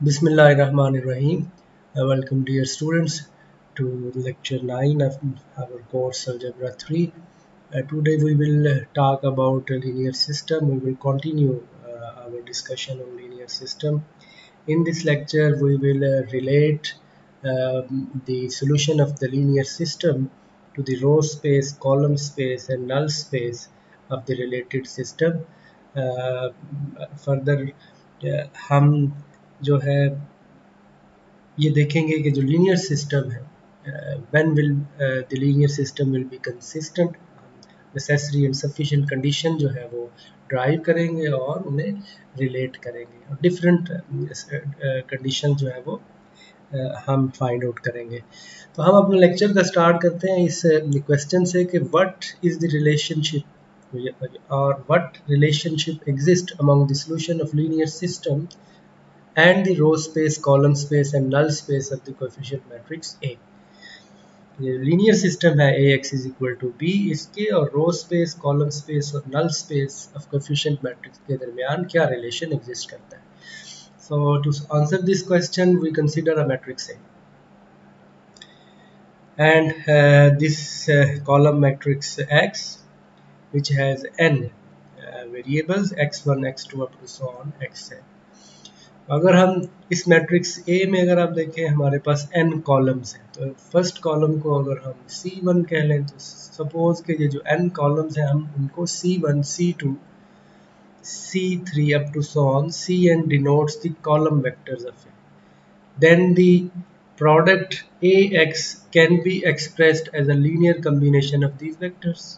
Bismillahirrahmanirrahim. Welcome dear students to lecture 9 of our course Algebra 3. Today we will talk about a linear system. We will continue our discussion on linear system. In this lecture we will relate the solution of the linear system to the row space, column space and null space of the related system. Further हम जो है ये देखेंगे कि जो linear system है when will the linear system will be consistent, necessary and sufficient condition जो है वो ड्राइव करेंगे और उन्हें रिलेट करेंगे और डिफरेंट कंडीशन जो है वो हम फाइंड आउट करेंगे। तो हम अपने लेक्चर का स्टार्ट करते हैं इस क्वेश्चन से कि व्हाट इज़ द रिलेशनशिप और what relationship exist among the solution of linear system and the row space, column space and null space of the coefficient matrix A। ये लीनियर सिस्टम है Ax is equal to B, इसके और row space, column space और null space of coefficient matrix के दरमियान क्या relation exist करता है। So to answer this question we consider a matrix A and this column matrix X which has n variables x1 x2 up to so on xn। अगर हम इस matrix A में अगर आप देखें हमारे पास n कॉलम्स हैं, तो फर्स्ट कॉलम को अगर हम C1 कह लें तो सपोज के ये जो n कॉलम्स हैं हम उनको C1, C2, C3 up to so on, Cn denotes the column vectors of A. Then the product Ax can be expressed as a linear combination of these vectors.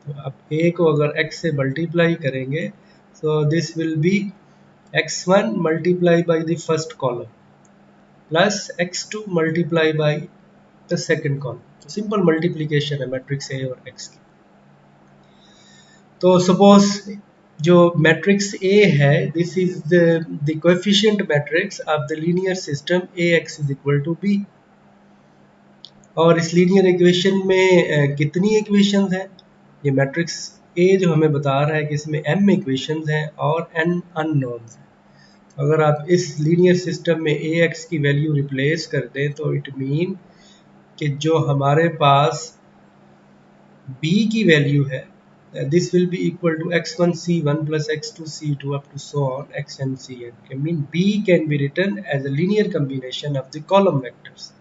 तो अब A को अगर x से multiply करेंगे so this will be x1 multiply by the first column plus x2 multiply by the second column। तो simple multiplication है matrix A और x की। तो सपोज जो मैट्रिक्स A है this is the coefficient matrix of the linear system Ax is equal to b। और इस linear equation में कितनी इक्वेशंस हैं? ये मैट्रिक्स A जो हमें बता रहा है कि इसमें m इक्वेशंस हैं और n अननोन्स हैं। अगर आप इस लीनियर सिस्टम में Ax की वैल्यू रिप्लेस कर दें तो इट मीन कि जो हमारे पास B की वैल्यू है this will be equal to x1 c1 plus x2 c2 up to so on xn cn। I mean B can be written as a linear combination of the column vectors,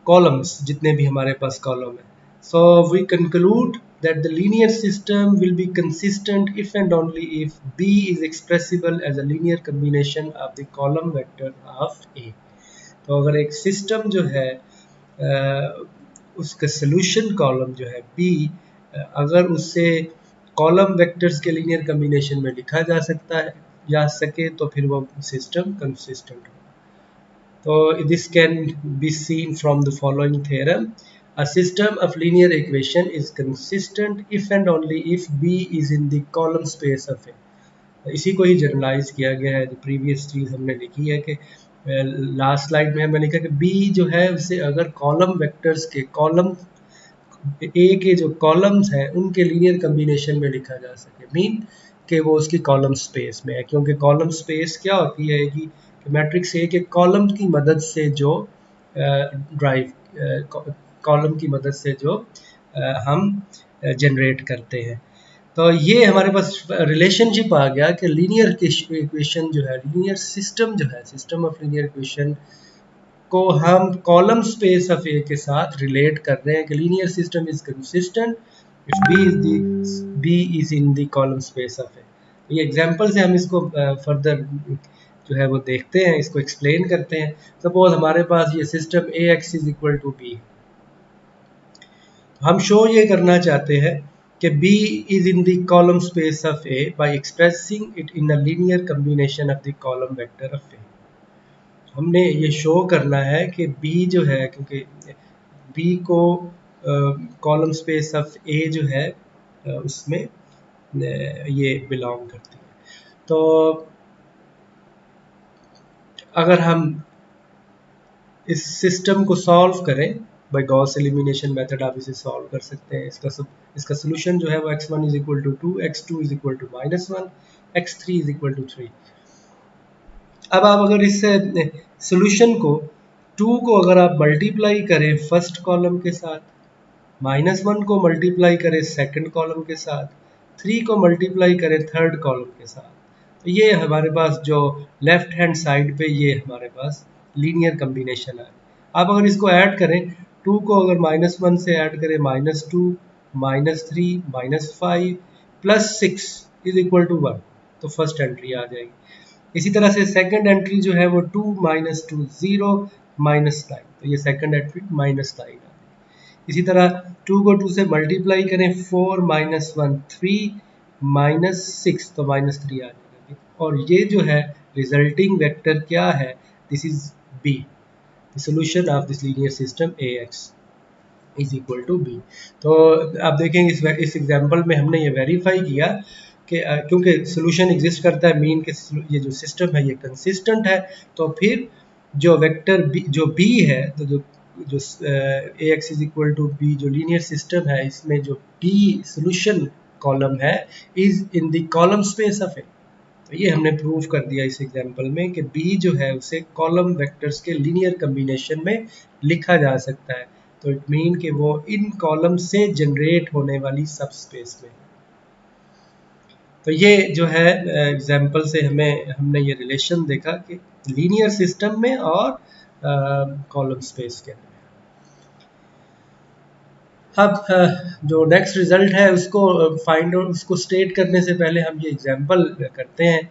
columns जितने भी हमारे पास column है। So we conclude that the linear system will be consistent if and only if B is expressible as a linear combination of the column vector of A। तो अगर एक system जो है उसका सोल्यूशन कॉलम जो है B अगर उससे कॉलम वेक्टर्स के लीनियर कम्बिनेशन में लिखा जा सके तो फिर वो सिस्टम कंसिस्टेंट हो। So this can be seen from the following theorem. A system of linear equation is consistent if and only if B is in the column space of A। इसी को ही जनरलाइज किया गया है। जो previous चीज़ हमने लिखी है कि लास्ट स्लाइड में हमने लिखा कि B जो है उसे अगर कॉलम वेक्टर्स के कॉलम A के जो कॉलम्स हैं उनके लीनियर कम्बिनेशन में लिखा जा सके, मीन कि वो उसकी कॉलम स्पेस में है। क्योंकि कॉलम स्पेस क्या होती है कि मैट्रिक्स ए के कॉलम की मदद से जो कॉलम की मदद से जो हम जनरेट करते हैं। तो ये हमारे पास रिलेशनशिप आ गया कि लीनियर इक्वेशन जो है, लीनियर सिस्टम जो है, सिस्टम ऑफ लीनियर इक्वेशन को हम कॉलम स्पेस ऑफ ए के साथ रिलेट कर रहे हैं कि linear system is consistent if B is in the column space of A. ये एग्जांपल से हम इसको फर्दर जो है वो देखते हैं, इसको एक्सप्लेन करते हैं। सपोज हमारे पास ये system A X is equal to B, हम शो ये करना चाहते हैं कि B is in the column space of A by expressing it in a linear combination of the column vector of A। हमने ये शो करना है कि B जो है, क्योंकि B को कॉलम स्पेस ऑफ A जो है उसमें ये बिलोंग करती है। तो अगर हम इस सिस्टम को सॉल्व करें बाय गॉस एलिमिनेशन मेथड, आप इसे सॉल्व कर सकते हैं। इसका सोल्यूशन जो है वो x1 is equal to 2, x2 is equal to -1, x3 is equal to 3। अब आप अगर इस सोल्यूशन को 2 को अगर आप मल्टीप्लाई करें फर्स्ट कॉलम के साथ, -1 को मल्टीप्लाई करें सेकंड कॉलम के साथ, 3 को मल्टीप्लाई करें थर्ड कॉलम के साथ, तो ये हमारे पास जो लेफ्ट हैंड साइड पे ये हमारे पास लीनियर कम्बिनेशन है। आप अगर इसको ऐड करें, 2 को अगर -1 से ऐड करें -2 -3 -5 +6 इज इक्वल टू 1, तो फर्स्ट एंट्री आ जाएगी। इसी तरह से सेकंड एंट्री जो है वो 2 -2 0 -9, तो ये सेकंड एंट्री -9। इसी तरह 2 को 2 से मल्टीप्लाई करें 4 -1 3 -6, तो -3 आ जाएगा। और ये जो है रिजल्टिंग वेक्टर क्या है, this is B, the solution of this linear system AX is equal to B. तो आप देखेंगे इस एग्जाम्पल में हमने ये वेरीफाई किया कि क्योंकि सोल्यूशन एग्जिस्ट करता है, मीन के ये जो सिस्टम है ये कंसिस्टेंट है, तो फिर जो वेक्टर बी जो बी है, तो जो जो AX is equal to B जो लीनियर सिस्टम है, इसमें जो बी सोल्यूशन कॉलम है is in the column space of A. तो ये हमने प्रूव कर दिया इस एग्जांपल में कि बी जो है उसे कॉलम वेक्टर्स के लीनियर कम्बिनेशन में लिखा जा सकता है, तो इट मीन कि वो इन कॉलम से जनरेट होने वाली सब स्पेस में। तो ये जो है एग्जांपल से हमने ये रिलेशन देखा कि लीनियर सिस्टम में और कॉलम स्पेस के। अब जो नेक्स्ट रिजल्ट है उसको फाइंड आउट, उसको स्टेट करने से पहले हम ये एग्जांपल करते हैं।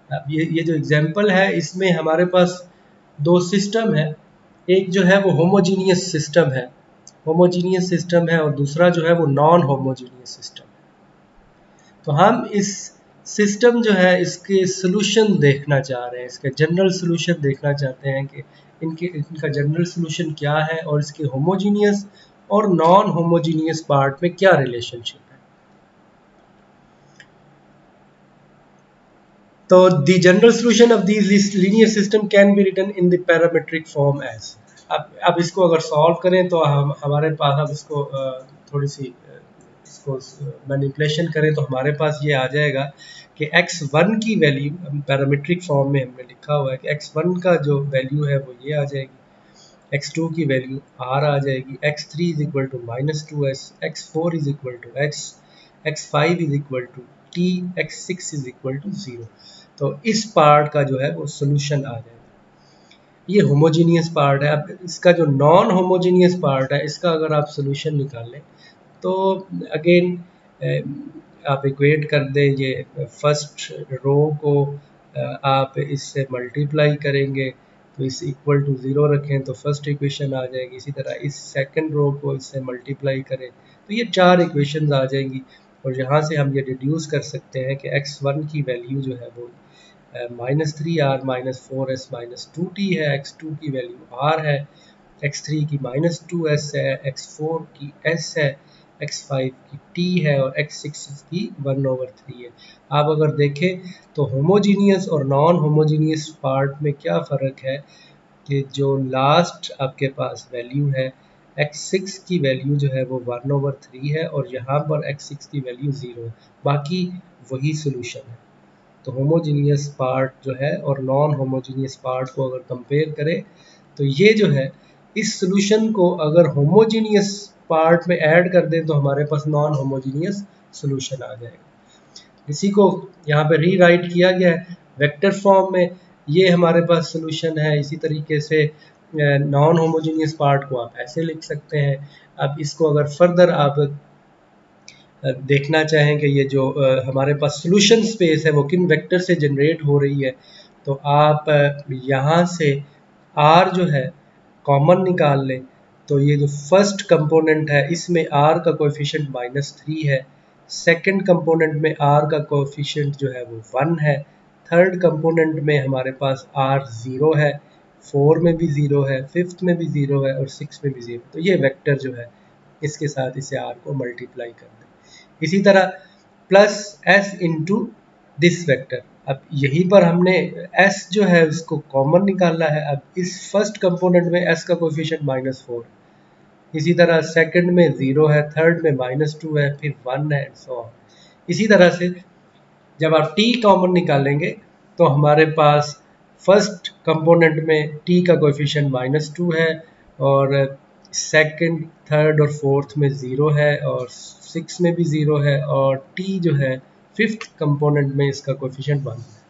अब ये जो एग्जांपल है इसमें हमारे पास दो सिस्टम है, एक जो है वो होमोजीनियस सिस्टम है, और दूसरा जो है वो नॉन होमोजीनियस सिस्टम है। तो हम इस सिस्टम जो है इसके सोल्यूशन देखना चाह रहे हैं, इसके जनरल सोल्यूशन देखना चाहते हैं कि इनका जनरल सोल्यूशन क्या है और इसके होमोजीनियस और नॉन होमोजीनियस पार्ट में क्या रिलेशनशिप है। तो the general solution of this linear system can be written in the parametric form as. अब इसको अगर सॉल्व करें तो हमारे पास, अब इसको थोड़ी सी इसको मैनिपुलेशन करें तो हमारे पास ये आ जाएगा कि x1 की वैल्यू पैरामीट्रिक फॉर्म में हमने लिखा हुआ है कि x1 का जो वैल्यू है वो ये आ जाएगी, x2 की वैल्यू r आ जाएगी, x3 is equal to -2s, x4 is equal to x, x5 is equal to t, x6 is equal to 0। तो इस पार्ट का जो है वो सोल्यूशन आ जाएगा। ये होमोजीनियस पार्ट है। अब इसका जो नॉन होमोजीनियस पार्ट है, इसका अगर आप सोल्यूशन निकाल लें तो अगेन आप इक्वेट कर दें, ये फर्स्ट रो को आप इससे मल्टीप्लाई करेंगे तो इस इक्वल टू 0 रखें तो फर्स्ट इक्वेशन आ जाएगी। इसी तरह इस सेकंड रो को इससे मल्टीप्लाई करें तो ये 4 इक्वेशंस आ जाएंगी, और यहाँ से हम ये डिड्यूस कर सकते हैं कि x1 की वैल्यू जो है वो -3r -4s -2t है, x2 की वैल्यू r है, x3 की -2s है, x4 की s है, x5 की t है और x6 की 1/3 है। आप अगर देखें तो होमोजीनियस और नॉन होमोजीनियस पार्ट में क्या फ़र्क है कि जो लास्ट आपके पास वैल्यू है x6 की वैल्यू जो है वो 1/3 है और यहाँ पर x6 की वैल्यू 0 है, बाकी वही सोल्यूशन है। तो होमोजीनियस पार्ट जो है और नॉन होमोजीनियस पार्ट को अगर कंपेयर करें तो ये जो है इस सोल्यूशन को अगर होमोजीनियस पार्ट में ऐड कर दें तो हमारे पास नॉन होमोजीनियस सोल्यूशन आ जाएगा। इसी को यहाँ पे रीराइट किया गया है वेक्टर फॉर्म में, ये हमारे पास सोल्यूशन है। इसी तरीके से नॉन होमोजीनियस पार्ट को आप ऐसे लिख सकते हैं। अब इसको अगर फर्दर आप देखना चाहें कि ये जो हमारे पास सोल्यूशन स्पेस है वो किन वेक्टर से जनरेट हो रही है, तो आप यहाँ से r जो है कॉमन निकाल लें। तो ये जो फर्स्ट कंपोनेंट है इसमें r का कोएफिशिएंट -3 है, सेकंड कंपोनेंट में r का कोएफिशिएंट जो है वो 1 है, थर्ड कंपोनेंट में हमारे पास r 0 है, 4 में भी 0 है, फिफ्थ में भी 0 है और 6 में भी 0। तो ये वेक्टर जो है इसके साथ इसे r को मल्टीप्लाई कर दें। इसी तरह plus s into this vector, अब यहीं पर हमने s जो है उसको कॉमन निकालना है। अब इस फर्स्ट कंपोनेंट में s का कोएफिशिएंट -4, इसी तरह सेकंड में 0 है, थर्ड में -2 है, फिर 1 है एंड सो ऑन। इसी तरह से जब आप t कॉमन निकालेंगे तो हमारे पास फर्स्ट कंपोनेंट में t का कोएफिशिएंट -2 है और सेकंड, थर्ड और फोर्थ में 0 है और 6 में भी 0 है और t जो है फिफ्थ कंपोनेंट में इसका कोएफिशिएंट 1 है।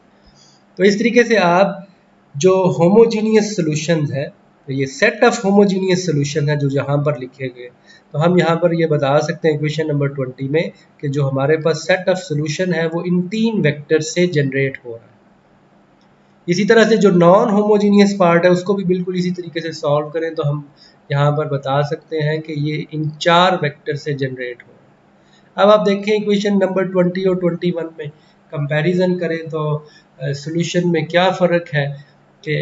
तो इस तरीके से आप जो होमोजीनियस सॉल्यूशंस है, तो ये सेट ऑफ होमोजीनियस सॉल्यूशन है जो यहाँ पर लिखे गए, तो हम यहाँ पर ये बता सकते हैं इक्वेशन नंबर 20 में कि जो हमारे पास सेट ऑफ सॉल्यूशन है वो इन 3 वेक्टर से जनरेट हो रहा है। इसी तरह से जो नॉन होमोजीनियस पार्ट है उसको भी बिल्कुल इसी तरीके से सॉल्व करें तो हम यहाँ पर बता सकते हैं कि ये इन 4 वेक्टर से जनरेट हो रहा है। अब आप देखें इक्वेशन नंबर 20 और 21 में कंपैरिजन करें तो सॉल्यूशन में क्या फ़र्क है कि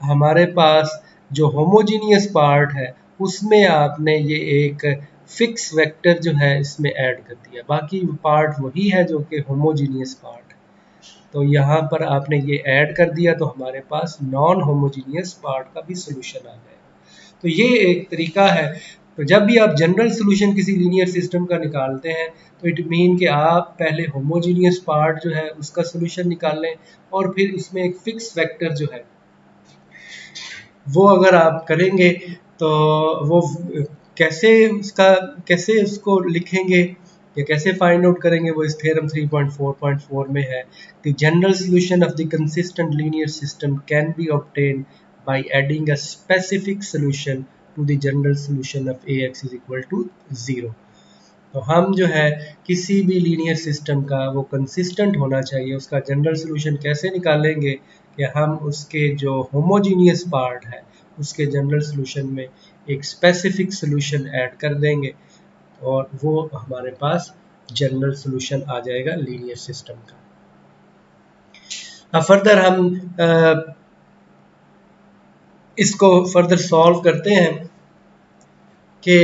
हमारे पास जो होमोजीनियस पार्ट है उसमें आपने ये एक फिक्स वेक्टर जो है इसमें ऐड कर दिया, बाकी पार्ट वही है जो कि होमोजीनियस पार्ट, तो यहाँ पर आपने ये ऐड कर दिया तो हमारे पास नॉन होमोजीनियस पार्ट का भी सोल्यूशन आ जाएगा। तो ये एक तरीका है। तो जब भी आप जनरल सोल्यूशन किसी लीनियर सिस्टम का निकालते हैं तो इट मीन कि आप पहले होमोजीनियस पार्ट जो है उसका सोल्यूशन निकाल लें और फिर उसमें एक फिक्स वेक्टर जो है वो अगर आप करेंगे तो वो कैसे उसको लिखेंगे या कैसे फाइंड आउट करेंगे, वो इस थ्योरम 3.4.4 में है। The general solution of the consistent linear system can be obtained by adding a specific solution to the general solution of Ax is equal to 0। तो हम जो है किसी भी लीनियर सिस्टम का वो कंसिस्टेंट होना चाहिए, उसका जनरल सॉल्यूशन कैसे निकालेंगे कि हम उसके जो होमोजीनियस पार्ट है उसके जनरल सॉल्यूशन में एक स्पेसिफिक सॉल्यूशन ऐड कर देंगे और वो हमारे पास जनरल सॉल्यूशन आ जाएगा लीनियर सिस्टम का। अब फर्दर हम इसको फर्दर सॉल्व करते हैं कि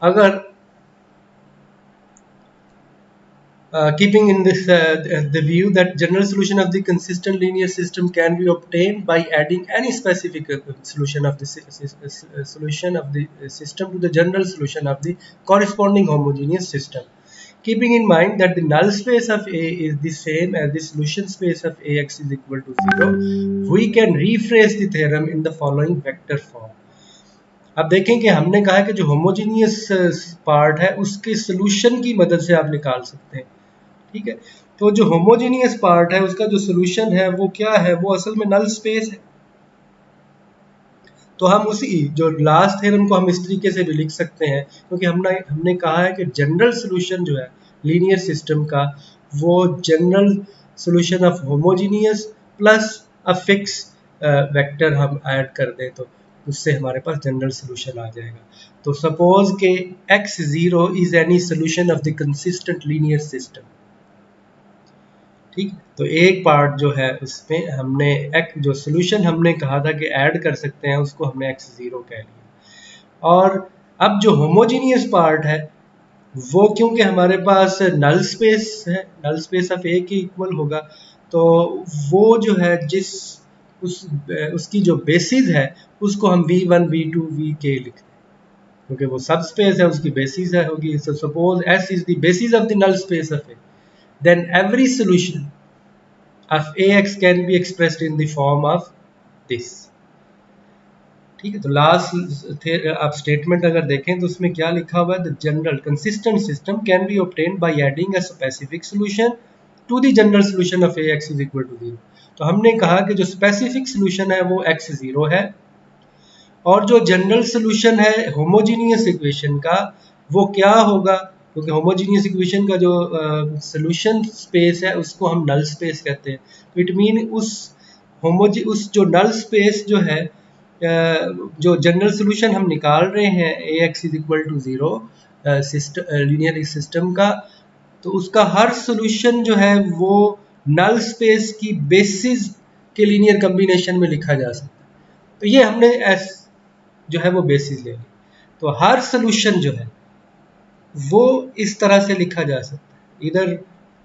अगर keeping in this the view that general solution of the consistent linear system can be obtained by adding any specific solution of the solution of the system to the general solution of the corresponding homogeneous system. Keeping in mind that the null space of A is the same as the solution space of Ax is equal to 0, we can rephrase the theorem in the following vector form. अब देखें कि हमने कहा है कि जो homogeneous part है उसके सोल्यूशन की मदद से आप निकाल सकते हैं, ठीक है। तो जो होमोजीनियस पार्ट है उसका जो सोल्यूशन है वो क्या है, वो असल में नल स्पेस है। तो हम उसी जो लास्ट थ्योरम को हम इस तरीके से भी लिख सकते हैं क्योंकि हमने कहा है कि जनरल सोल्यूशन जो है लीनियर सिस्टम का वो general solution of homogeneous plus a fix vector हम ऐड कर दें तो उससे हमारे पास जनरल सोल्यूशन आ जाएगा। तो सपोज के x0 is any solution of the consistent linear system, ठीक। तो एक पार्ट जो है उसमें हमने जो सोल्यूशन हमने कहा था कि ऐड कर सकते हैं उसको हमने x0 कह लिया। और अब जो होमोजीनियस पार्ट है वो क्योंकि हमारे पास नल स्पेस है, नल स्पेस ऑफ ए के इक्वल होगा, तो वो जो है उसकी जो बेसिस है उसको हम v1 v2 vk लिखते हैं क्योंकि वो सब स्पेस है उसकी बेसिस है होगी। So suppose s is the basis of the null space of A, then every solution of Ax can be expressed in the form of this, ठीक है। तो लास्ट आप स्टेटमेंट अगर देखें तो उसमें क्या लिखा हुआ है, the general consistent system can be obtained by adding a specific solution to the general solution of Ax is equal to 0। तो हमने कहा कि जो स्पेसिफिक सॉल्यूशन है वो x0 है और जो जनरल सॉल्यूशन है होमोजीनियस इक्वेशन का वो क्या होगा, क्योंकि होमोजीनियस इक्वेशन का जो सॉल्यूशन स्पेस है उसको हम नल स्पेस कहते हैं। तो इट मीन उस जो नल स्पेस जो है जो जनरल सॉल्यूशन हम निकाल रहे हैं Ax is equal to 0 linear system का, तो उसका हर सॉल्यूशन जो है वो नल स्पेस की बेसिस के लीनियर कॉम्बिनेशन में लिखा जा सकता है। तो ये हमने जो है वो बेसिस ले ली, तो हर सॉल्यूशन जो है वो इस तरह से लिखा जा सकता है, इधर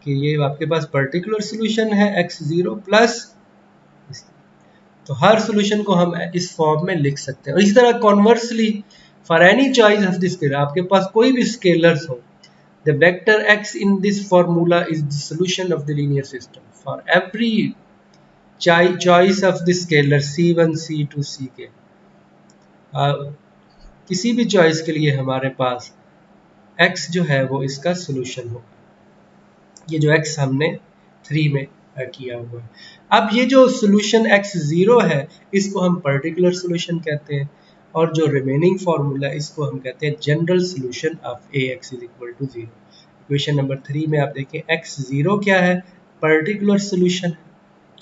कि ये आपके पास पर्टिकुलर सॉल्यूशन है x0 प्लस, तो हर सॉल्यूशन को हम इस फॉर्म में लिख सकते हैं। और इसी तरह conversely for any choice of this scalar, आपके पास कोई भी स्केलर्स हो, the vector x in this formula is the solution of the linear system for every choice of the scalar C1 C2 Ck, किसी भी चॉइस के लिए हमारे पास x जो है वो इसका सोल्यूशन होगा। ये जो x हमने 3 में किया हुआ है। अब ये जो सोल्यूशन x0 है इसको हम पर्टिकुलर सोल्यूशन कहते हैं, और जो रिमेनिंग फार्मूला है इसको हम कहते हैं general solution of Ax is equal to 0। Equation number 3 में आप देखें x0 क्या है, particular solution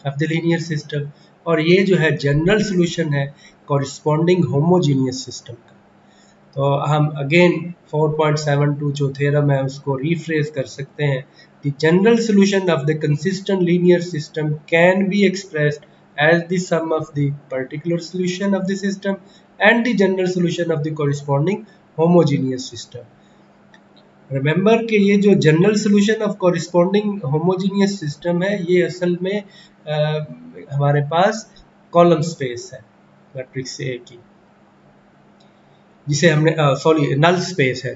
of the linear system, और ये जो है जनरल सोल्यूशन है कॉरिस्पॉन्डिंग होमोजीनियस सिस्टम का। तो हम अगेन 4.72 जो थ्योरम है उसको रिफ्रेज कर सकते हैं। The general solution of the consistent linear system can be expressed as the sum of the particular solution of the system and the general solution of the corresponding homogeneous system. Remember कि ये जो general solution of corresponding homogeneous system है ये असल में हमारे पास column space है matrix A की, जिसे हमने नल स्पेस है।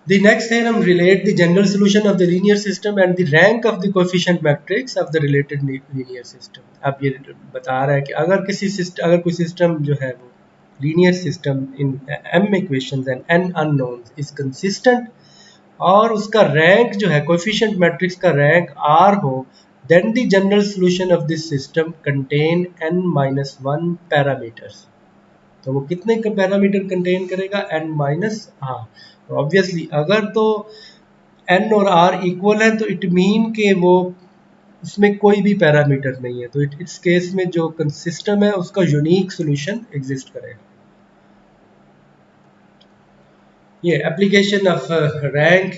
The next theorem relate the general solution of the linear system and the rank of the coefficient matrix of the related linear system. अब ये बता रहा है कि अगर कोई सिस्टम जो है वो linear system in m equations and n unknowns is consistent और उसका रैंक जो है कोएफिशिएंट मैट्रिक्स का रैंक r हो, then the general solution of this system contain n-1 parameters. तो वो कितने पैरामीटर कंटेन करेगा, n-r। ऑब्वियसली अगर तो n और r इक्वल है तो इट मीन के वो उसमें कोई भी पैरामीटर नहीं है, तो इस केस में जो सिस्टम है उसका यूनिक सॉल्यूशन एग्जिस्ट करेगा। ये एप्लीकेशन ऑफ रैंक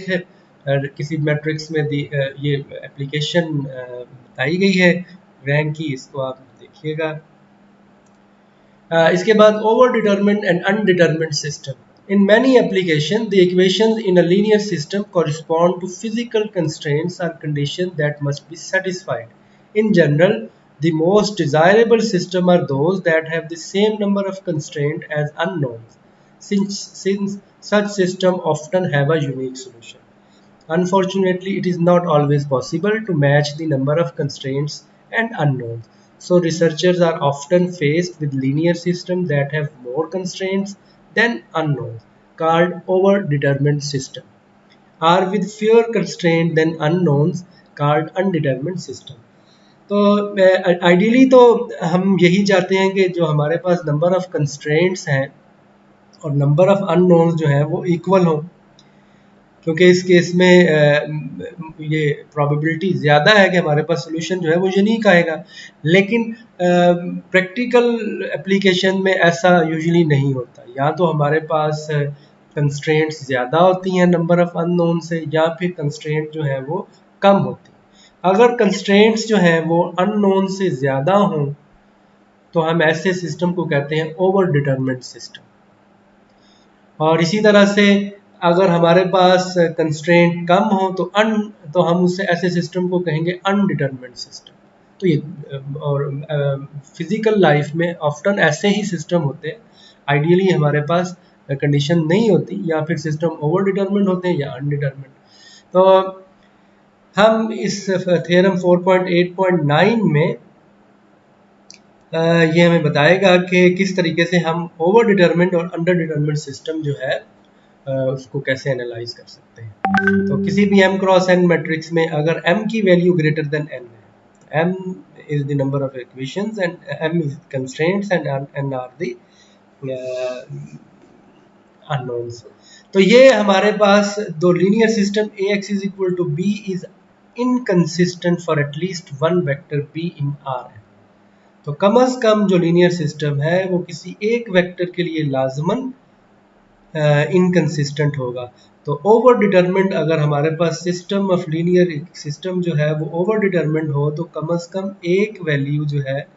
किसी मैट्रिक्स में ये एप्लीकेशन बताई गई है रैंक की, इसको आप देखिएगा। इसके बाद over determined and undetermined system. In many applications, the equations in a linear system correspond to physical constraints or conditions that must be satisfied. In general, the most desirable systems are those that have the same number of constraints as unknowns, since such systems often have a unique solution. Unfortunately, it is not always possible to match the number of constraints and unknowns. So researchers are often faced with linear systems that have more constraints than unknowns, called overdetermined system, or with fewer constraints than unknowns, called undetermined system. तो ideally तो हम यही चाहते हैं कि जो हमारे पास number of constraints हैं और नंबर ऑफ अननोन्स जो हैं वो इक्वल हों, क्योंकि इस केस में ये प्रोबेबिलिटी ज़्यादा है कि हमारे पास सोल्यूशन जो है वो यूनिक आएगा। लेकिन प्रैक्टिकल एप्लीकेशन में ऐसा यूजुअली नहीं होता, या तो हमारे पास कंस्ट्रेंट्स ज़्यादा होती हैं नंबर ऑफ अननोन से, या फिर कंस्ट्रेंट जो है वो कम होती है। अगर कंस्ट्रेंट्स जो हैं वो अननोन से ज़्यादा हों तो हम ऐसे सिस्टम को कहते हैं ओवर डिटरमिन्ड सिस्टम। और इसी तरह से अगर हमारे पास कंस्ट्रेंट कम हो तो हम उससे ऐसे सिस्टम को कहेंगे अनडिटरमिन्ड सिस्टम। तो ये और फिजिकल लाइफ में ऑफ्टन ऐसे ही सिस्टम होते हैं, आइडियली हमारे पास कंडीशन नहीं होती, या फिर सिस्टम ओवर डिटरमिन्ड होते हैं या अनडिटरमिन्ड। तो हम इस थ्योरम 4.8.9 में ये हमें बताएगा कि किस तरीके से हम ओवर डिटरमिन्ड और अंडर डिटरमिन्ड सिस्टम जो है उसको कैसे एनालाइज कर सकते हैं। तो किसी भी m क्रॉस n मैट्रिक्स में अगर m की वैल्यू ग्रेटर देन n है, m is the number of equations and m is constraints and n are the unknowns. तो ये हमारे पास दो linear system Ax is equal to b is inconsistent for at least one vector b in R है। तो कम से कम जो linear system है वो किसी एक वेक्टर के लिए लाजमन इनकंसिस्टेंट होगा। तो ओवर डिटरमिन्ड अगर हमारे पास सिस्टम ऑफ लीनियर सिस्टम जो है वो ओवर डिटरमिन्ड हो तो कम से कम एक वैल्यू जो है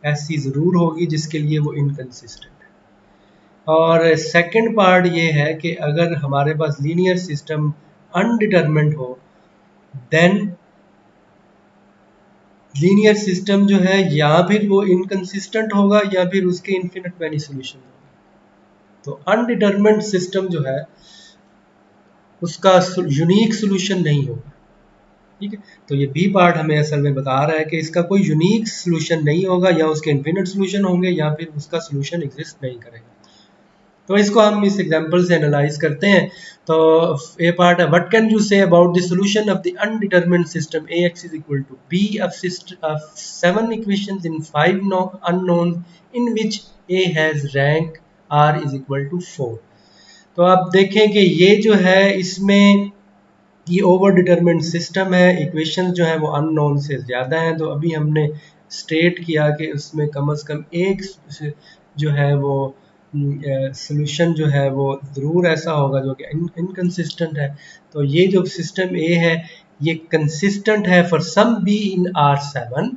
ऐसी ज़रूर होगी जिसके लिए वो इनकंसिस्टेंट है। और सेकंड पार्ट ये है कि अगर हमारे पास लीनियर सिस्टम अनडिटरमिन्ड हो देन लीनियर सिस्टम जो है या फिर वो इनकंसिस्टेंट होगा या फिर उसके इन्फिनिट मैनी सॉल्यूशन होगा। तो अनडिटरमिन्ड सिस्टम जो है उसका यूनिक सॉल्यूशन नहीं होगा। ठीक है। तो ये बी पार्ट हमें असल में बता रहा है कि इसका कोई यूनिक सोल्यूशन नहीं होगा, या उसके इन्फिनिट सोल्यूशन होंगे, या फिर उसका सोल्यूशन एग्जिस्ट नहीं करेगा। तो इसको हम इस एग्जांपल से एनालाइज करते हैं। तो ए पार्ट है, what can you say about the solution of the undetermined system ax is equal to b of 7 equations in 5 unknown in which a has rank r is equal to 4। तो आप देखें कि ये जो है इसमें ये ओवर डिटरमिन्ड सिस्टम है, इक्वेशन जो है वो अननोन से ज़्यादा हैं। तो अभी हमने स्टेट किया कि उसमें कम से कम एक जो है वो सोल्यूशन जो है वो ज़रूर ऐसा होगा जो कि इनकंसिस्टेंट है। तो ये जो सिस्टम ए है ये कंसिस्टेंट है for some b in R7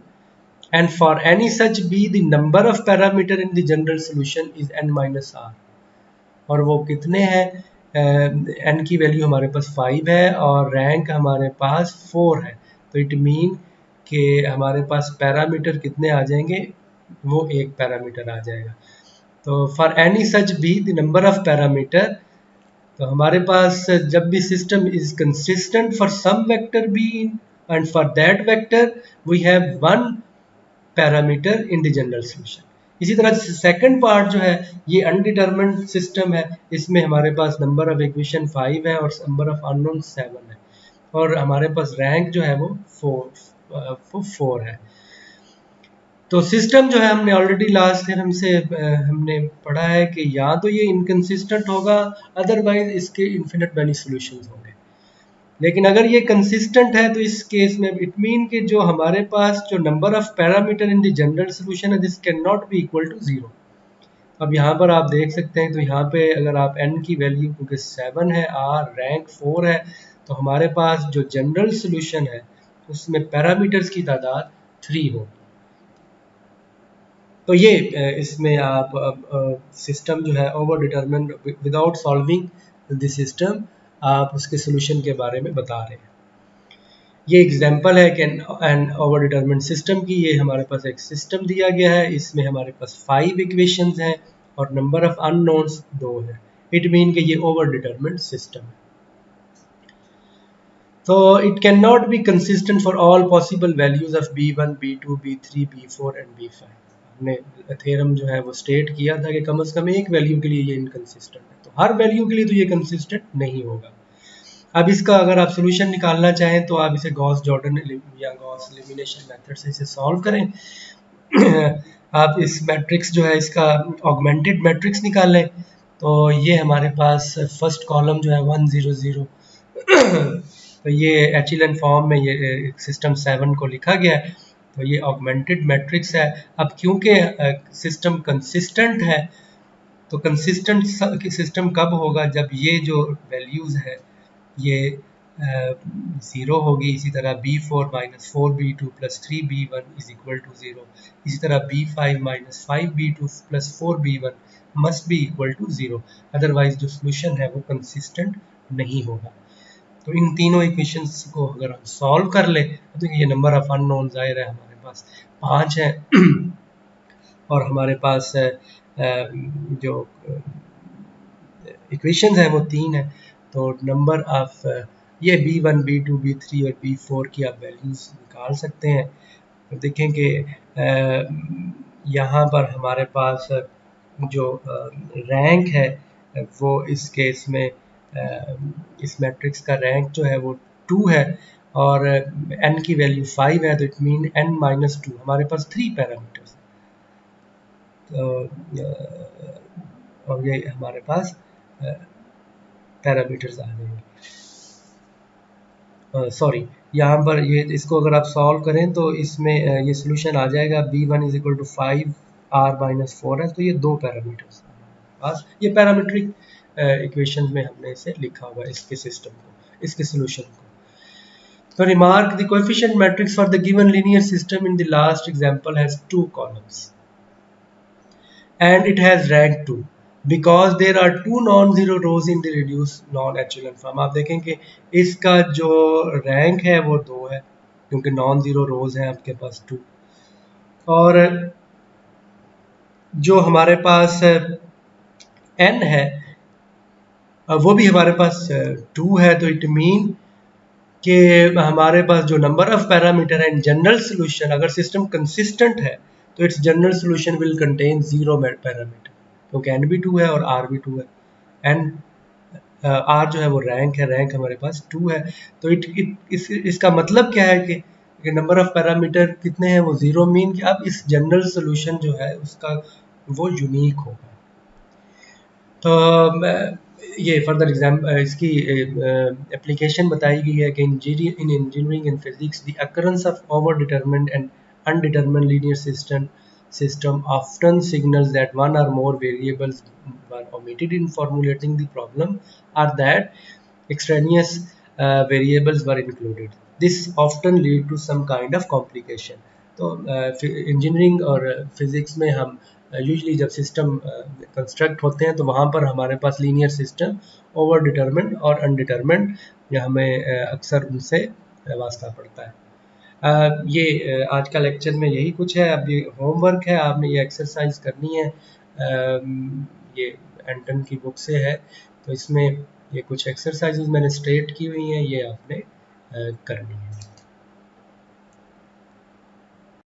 and for any such b the number of parameter in the general solution is n minus r। और वो कितने हैं, एन की वैल्यू हमारे पास 5 है और रैंक हमारे पास 4 है। तो इट मीन कि हमारे पास पैरामीटर कितने आ जाएंगे, वो एक पैरामीटर आ जाएगा। तो for any such b the number of parameter, तो हमारे पास जब भी system is consistent for some vector b and for that vector we have one parameter in the general solution. इसी तरह सेकंड पार्ट जो है ये अनडिटरमिन्ड सिस्टम है, इसमें हमारे पास नंबर ऑफ इक्वेशन 5 है और नंबर ऑफ अननोन 7 है, और हमारे पास रैंक जो है वो 4 है। तो सिस्टम जो है हमने ऑलरेडी लास्ट ईयर हमने पढ़ा है कि या तो ये इनकंसिस्टेंट होगा, अदरवाइज इसके इन्फिनिट मैनी सॉल्यूशंस होंगे। लेकिन अगर ये कंसिस्टेंट है तो इस केस में इट मीन कि जो हमारे पास जो number of parameter in the general solution है this can not be equal to 0। अब यहाँ पर आप देख सकते हैं, तो यहाँ पे अगर आप n की वैल्यू क्योंकि 7 है, r रैंक 4 है, तो हमारे पास जो जनरल सॉल्यूशन है उसमें पैरामीटर्स की तादाद 3 होगी। तो ये इसमें आप सिस्टम जो है over determined without solving the system आप उसके सोल्यूशन के बारे में बता रहे हैं। ये एग्जांपल है कि एन ओवर डिटरमिन्ड सिस्टम की। ये हमारे पास एक सिस्टम दिया गया है, इसमें हमारे पास 5 इक्वेशंस हैं और नंबर ऑफ अननोन्स 2 है। इट मीन कि ये ओवर डिटरमिन्ड सिस्टम है। तो it can not be consistent for all possible values of b1 b2 b3 b4 and b5। हमने थ्योरम जो है वो स्टेट किया था कि कम से कम एक वैल्यू के लिए ये इनकंसिस्टेंट है, तो हर वैल्यू के लिए तो ये कंसिस्टेंट नहीं होगा। अब इसका अगर आप सोल्यूशन निकालना चाहें तो आप इसे गॉस जॉर्डन या गॉस एलिमिनेशन मेथड से इसे सॉल्व करें। आप इस मैट्रिक्स जो है इसका ऑगमेंटेड मैट्रिक्स निकाल लें। तो ये हमारे पास फर्स्ट कॉलम जो है 1 0 0 तो ये एचेलन फॉर्म में ये सिस्टम 7 को लिखा गया है। तो ये ऑगमेंटेड मैट्रिक्स है। अब क्योंकि सिस्टम कंसिस्टेंट है, तो कंसिस्टेंट सिस्टम कब होगा, जब ये जो वैल्यूज़ है ये 0 होगी। इसी तरह b4 minus 4b2 plus 3b1 is equal to 0। इसी तरह b5 minus 5b2 plus 4b1 must be equal to 0, otherwise जो सोल्यूशन है वो कंसिस्टेंट नहीं होगा। तो इन तीनों इक्वेशंस को अगर हम सॉल्व कर ले तो ये नंबर ऑफ अननोन जाहिर है हमारे पास 5 है और हमारे पास जो इक्वेशंस है वो 3 है। तो नंबर ऑफ ये b1 b2 b3 और b4 की आप वैल्यूज निकाल सकते हैं। तो देखें कि यहाँ पर हमारे पास जो रैंक है वो इस केस में इस मैट्रिक्स का रैंक जो है वो 2 है और n की वैल्यू 5 है, तो इट मीन n माइनस 2 हमारे पास 3 पैरामीटर्स। तो और ये हमारे पास पैरामीटर्स आ जाएंगे। सॉरी, यहाँ पर ये इसको अगर आप सॉल्व करें तो इसमें ये सोल्यूशन आ जाएगा b1 is equal to 5 r minus 4 है। तो ये 2 पैरामीटर्स पास, ये पैरामीट्रिक इक्वेशन में हमने इसे लिखा हुआ है इसके सिस्टम को, इसके सोल्यूशन को। तो remark the coefficient matrix for the given linear system in the last example has 2 columns and it has rank 2 because there are 2 non-zero rows in the reduced non-echelon form। आप देखें कि इसका जो rank है वो 2 है क्योंकि नॉन-जीरो रोज हैं आपके पास 2, और जो हमारे पास n है वो भी हमारे पास 2 है। तो इट मीन कि हमारे पास जो नंबर ऑफ पैरामीटर है इन जनरल सोल्यूशन, अगर सिस्टम कंसिस्टेंट है तो it's general solution will contain zero parameter, क्योंकि एन भी टू है और आर भी टू है। एन आर जो है वो रैंक है, रैंक हमारे पास टू है। तो इसका मतलब क्या है कि नंबर ऑफ पैरामीटर कितने हैं, वो जीरो मीन कि अब इस जनरल सोल्यूशन जो है उसका वो यूनिक होगा। तो ये फर्दर एग्जाम इसकी एप्लीकेशन बताई गई है कि in engineering and physics the occurrence of over determined and undetermined linear system often signals that one or more variables were omitted in formulating the problem, or that extraneous variables were included. This often lead to some kind of complication. तो engineering और physics में हम usually जब system construct होते हैं तो वहाँ पर हमारे पास लीनियर सिस्टम ओवर डिटरमिन्ड और अनडिटरमिन्ड, या हमें अक्सर उनसे वास्ता पड़ता है। ये आज का लेक्चर में यही कुछ है। अब ये होमवर्क है, आपने ये एक्सरसाइज करनी है। ये एंटन की बुक से है, तो इसमें ये कुछ एक्सरसाइजेज मैंने स्टेट की हुई हैं, ये आपने करनी है।